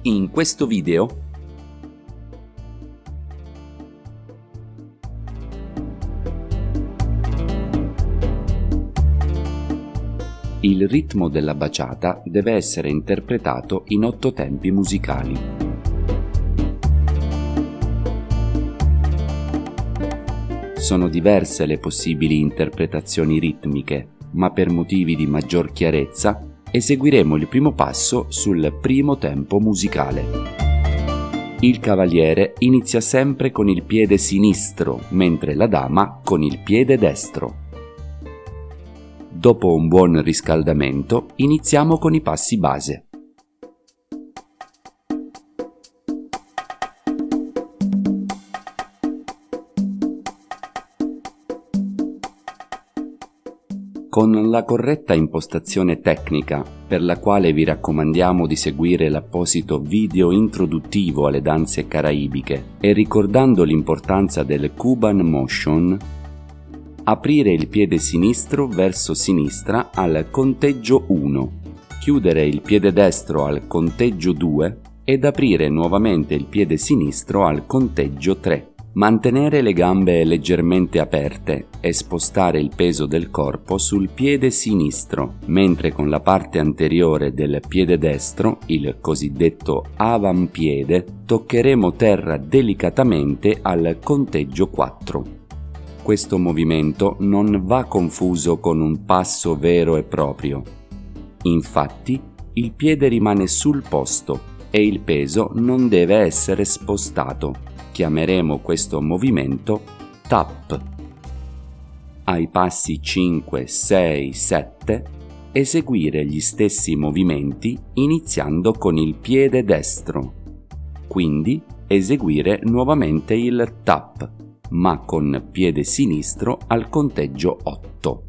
In questo video il ritmo della bachata deve essere interpretato in 8 tempi musicali. Sono diverse le possibili interpretazioni ritmiche, ma per motivi di maggior chiarezza eseguiremo il primo passo sul primo tempo musicale. Il cavaliere inizia sempre con il piede sinistro, mentre la dama con il piede destro. Dopo un buon riscaldamento, iniziamo con i passi base. Con la corretta impostazione tecnica, per la quale vi raccomandiamo di seguire l'apposito video introduttivo alle danze caraibiche, e ricordando l'importanza del Cuban Motion, aprire il piede sinistro verso sinistra al conteggio 1, chiudere il piede destro al conteggio 2 ed aprire nuovamente il piede sinistro al conteggio 3. Mantenere le gambe leggermente aperte e spostare il peso del corpo sul piede sinistro, mentre con la parte anteriore del piede destro, il cosiddetto avampiede, toccheremo terra delicatamente al conteggio 4. Questo movimento non va confuso con un passo vero e proprio. Infatti, il piede rimane sul posto e il peso non deve essere spostato. Chiameremo questo movimento tap. Ai passi 5, 6, 7 eseguire gli stessi movimenti iniziando con il piede destro. Quindi eseguire nuovamente il tap, ma con piede sinistro al conteggio 8.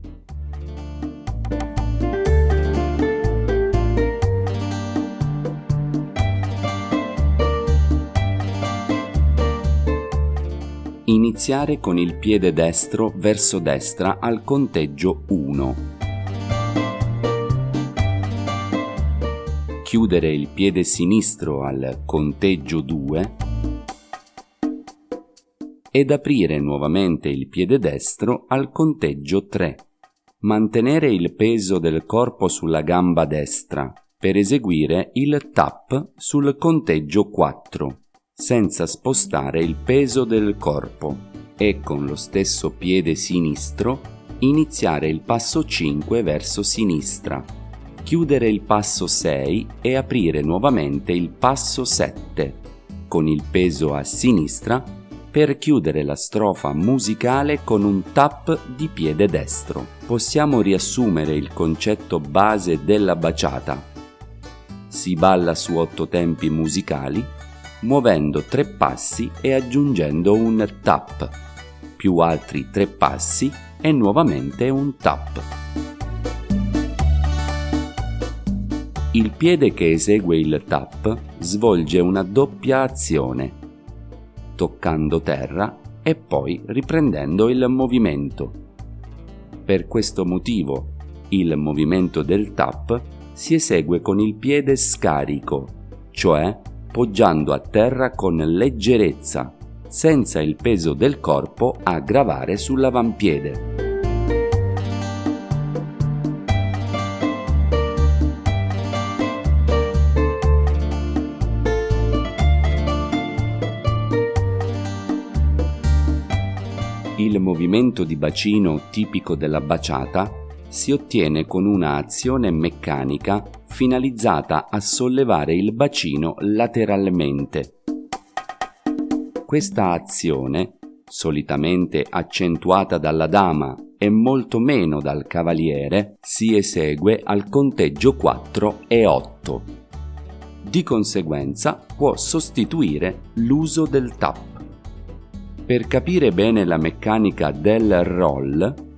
Iniziare con il piede destro verso destra al conteggio 1. Chiudere il piede sinistro al conteggio 2 ed aprire nuovamente il piede destro al conteggio 3. Mantenere il peso del corpo sulla gamba destra per eseguire il tap sul conteggio 4. Senza spostare il peso del corpo e con lo stesso piede sinistro iniziare il passo 5 verso sinistra, chiudere il passo 6 e aprire nuovamente il passo 7 con il peso a sinistra per chiudere la strofa musicale con un tap di piede destro. Possiamo riassumere il concetto base della bachata. Si balla su 8 tempi musicali muovendo 3 passi e aggiungendo un tap, più altri 3 passi e nuovamente un tap. Il piede che esegue il tap svolge una doppia azione, toccando terra e poi riprendendo il movimento. Per questo motivo, il movimento del tap si esegue con il piede scarico, cioè poggiando a terra con leggerezza, senza il peso del corpo a gravare sull'avampiede. Il movimento di bacino tipico della bachata si ottiene con una azione meccanica finalizzata a sollevare il bacino lateralmente. Questa azione, solitamente accentuata dalla dama e molto meno dal cavaliere, si esegue al conteggio 4 e 8. Di conseguenza può sostituire l'uso del tap. Per capire bene la meccanica del roll,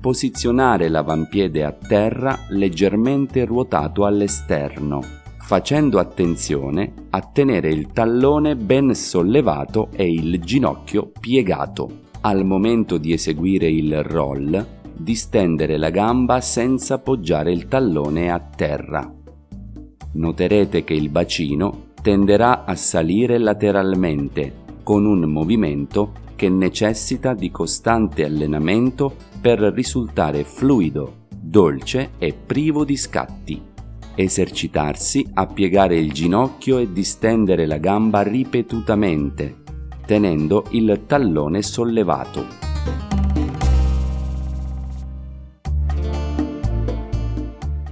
posizionare l'avampiede a terra leggermente ruotato all'esterno, facendo attenzione a tenere il tallone ben sollevato e il ginocchio piegato. Al momento di eseguire il roll, distendere la gamba senza poggiare il tallone a terra. Noterete che il bacino tenderà a salire lateralmente con un movimento che necessita di costante allenamento per risultare fluido, dolce e privo di scatti. Esercitarsi a piegare il ginocchio e distendere la gamba ripetutamente, tenendo il tallone sollevato.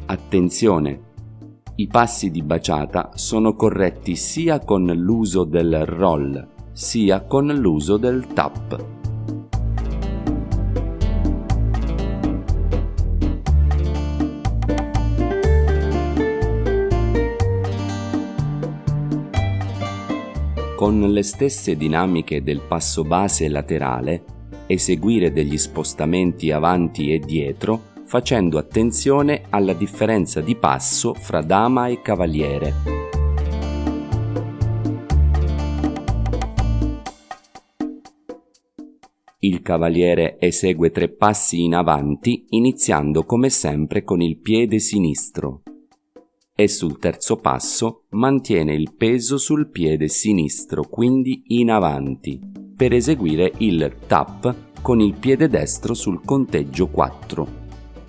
Attenzione! I passi di baciata sono corretti sia con l'uso del roll, sia con l'uso del tap. Con le stesse dinamiche del passo base laterale, eseguire degli spostamenti avanti e dietro, facendo attenzione alla differenza di passo fra dama e cavaliere. Il cavaliere esegue 3 passi in avanti, iniziando come sempre con il piede sinistro, e sul terzo passo mantiene il peso sul piede sinistro, quindi in avanti, per eseguire il tap con il piede destro sul conteggio 4.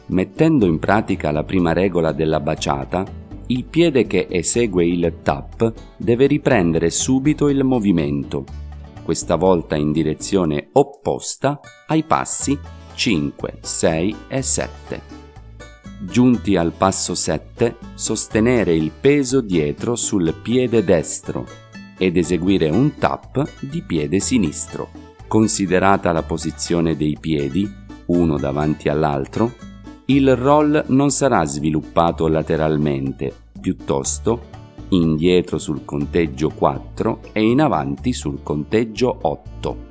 Mettendo in pratica la prima regola della baciata, il piede che esegue il tap deve riprendere subito il movimento, questa volta in direzione opposta ai passi 5, 6 e 7. Giunti al passo 7, sostenere il peso dietro sul piede destro ed eseguire un tap di piede sinistro. Considerata la posizione dei piedi, uno davanti all'altro, il roll non sarà sviluppato lateralmente, piuttosto indietro sul conteggio 4 e in avanti sul conteggio 8.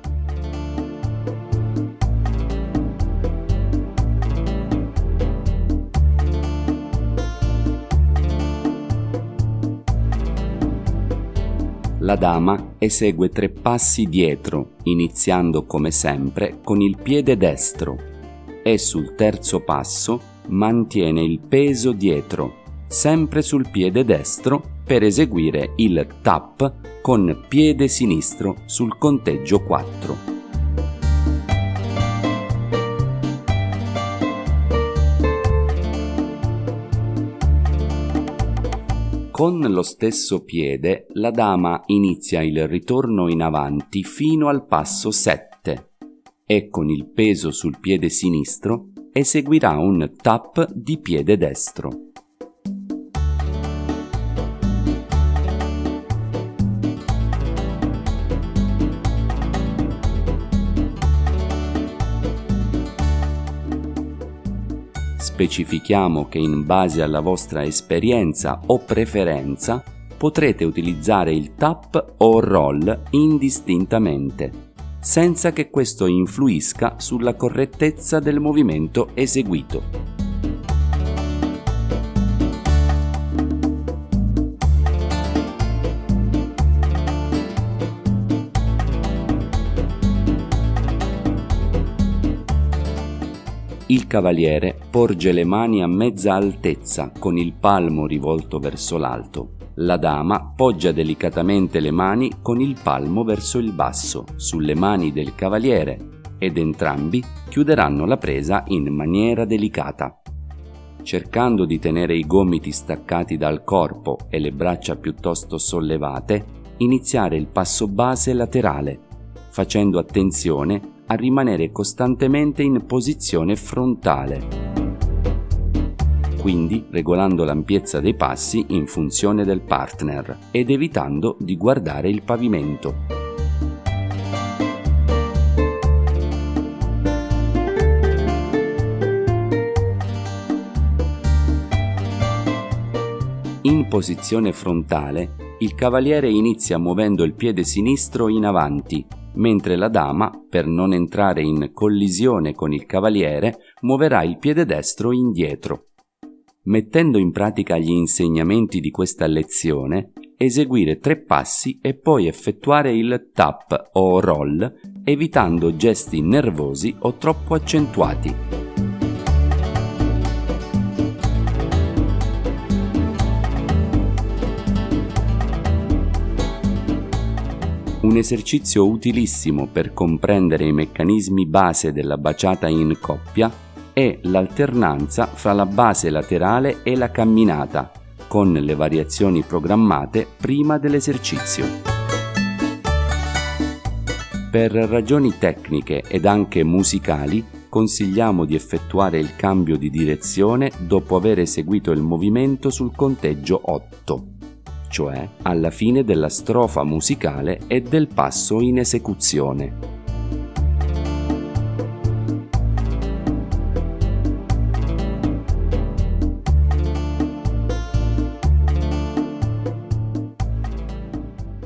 La dama esegue 3 passi dietro, iniziando come sempre con il piede destro, e sul terzo passo mantiene il peso dietro, sempre sul piede destro, per eseguire il tap con piede sinistro sul conteggio 4. Con lo stesso piede la dama inizia il ritorno in avanti fino al passo 7 e con il peso sul piede sinistro eseguirà un tap di piede destro. Specifichiamo che in base alla vostra esperienza o preferenza potrete utilizzare il tap o roll indistintamente, senza che questo influisca sulla correttezza del movimento eseguito. Il cavaliere porge le mani a mezza altezza con il palmo rivolto verso l'alto. La dama poggia delicatamente le mani con il palmo verso il basso sulle mani del cavaliere ed entrambi chiuderanno la presa in maniera delicata. Cercando di tenere i gomiti staccati dal corpo e le braccia piuttosto sollevate, iniziare il passo base laterale, facendo attenzione a rimanere costantemente in posizione frontale, quindi regolando l'ampiezza dei passi in funzione del partner ed evitando di guardare il pavimento. In posizione frontale, il cavaliere inizia muovendo il piede sinistro in avanti, mentre la dama, per non entrare in collisione con il cavaliere, muoverà il piede destro indietro. Mettendo in pratica gli insegnamenti di questa lezione, eseguire 3 passi e poi effettuare il tap o roll, evitando gesti nervosi o troppo accentuati. Un esercizio utilissimo per comprendere i meccanismi base della baciata in coppia è l'alternanza fra la base laterale e la camminata, con le variazioni programmate prima dell'esercizio. Per ragioni tecniche ed anche musicali, consigliamo di effettuare il cambio di direzione dopo aver eseguito il movimento sul conteggio 8, cioè alla fine della strofa musicale e del passo in esecuzione.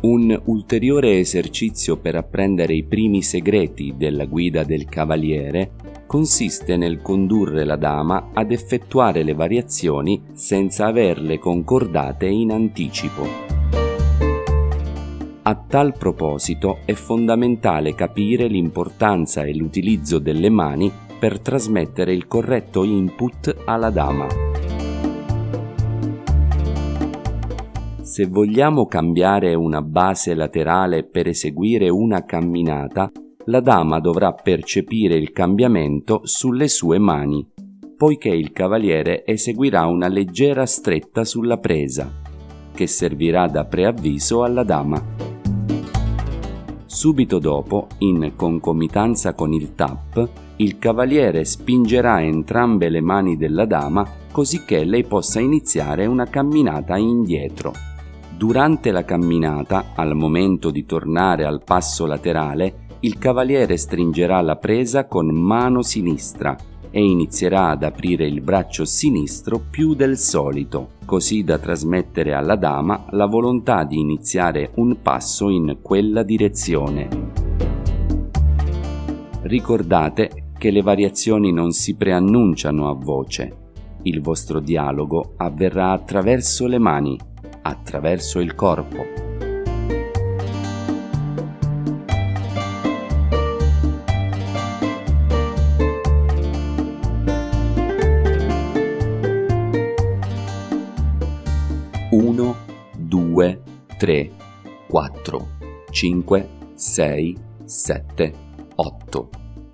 Un ulteriore esercizio per apprendere i primi segreti della guida del cavaliere consiste nel condurre la dama ad effettuare le variazioni senza averle concordate in anticipo. A tal proposito è fondamentale capire l'importanza e l'utilizzo delle mani per trasmettere il corretto input alla dama. Se vogliamo cambiare una base laterale per eseguire una camminata, la dama dovrà percepire il cambiamento sulle sue mani, poiché il cavaliere eseguirà una leggera stretta sulla presa, che servirà da preavviso alla dama. Subito dopo, in concomitanza con il tap, il cavaliere spingerà entrambe le mani della dama cosicché lei possa iniziare una camminata indietro. Durante la camminata, al momento di tornare al passo laterale, il cavaliere stringerà la presa con mano sinistra e inizierà ad aprire il braccio sinistro più del solito, così da trasmettere alla dama la volontà di iniziare un passo in quella direzione. Ricordate che le variazioni non si preannunciano a voce. Il vostro dialogo avverrà attraverso le mani, attraverso il corpo. Uno, 2, 3, 4, 5, 6, 7, 8.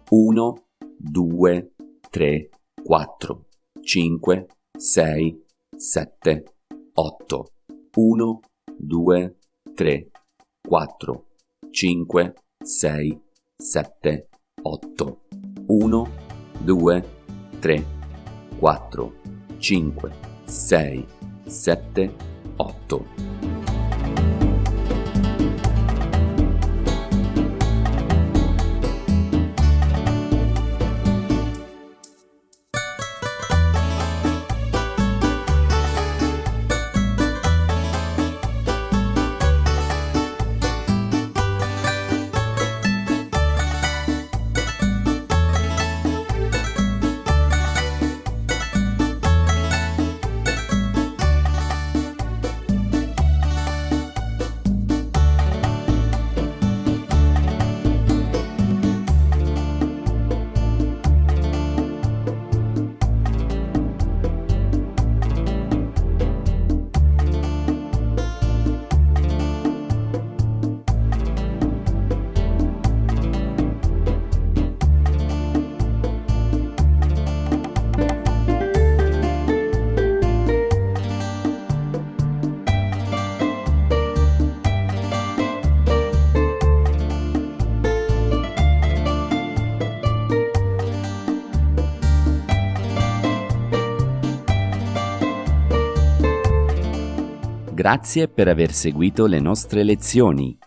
1, 2, 3, 4, 5, 6, 7, 8. 1, 2, 3, 4, 5, 6, 7, 8. 1, 2, 3, 4, 5, 6, 7, 8. Grazie per aver seguito le nostre lezioni.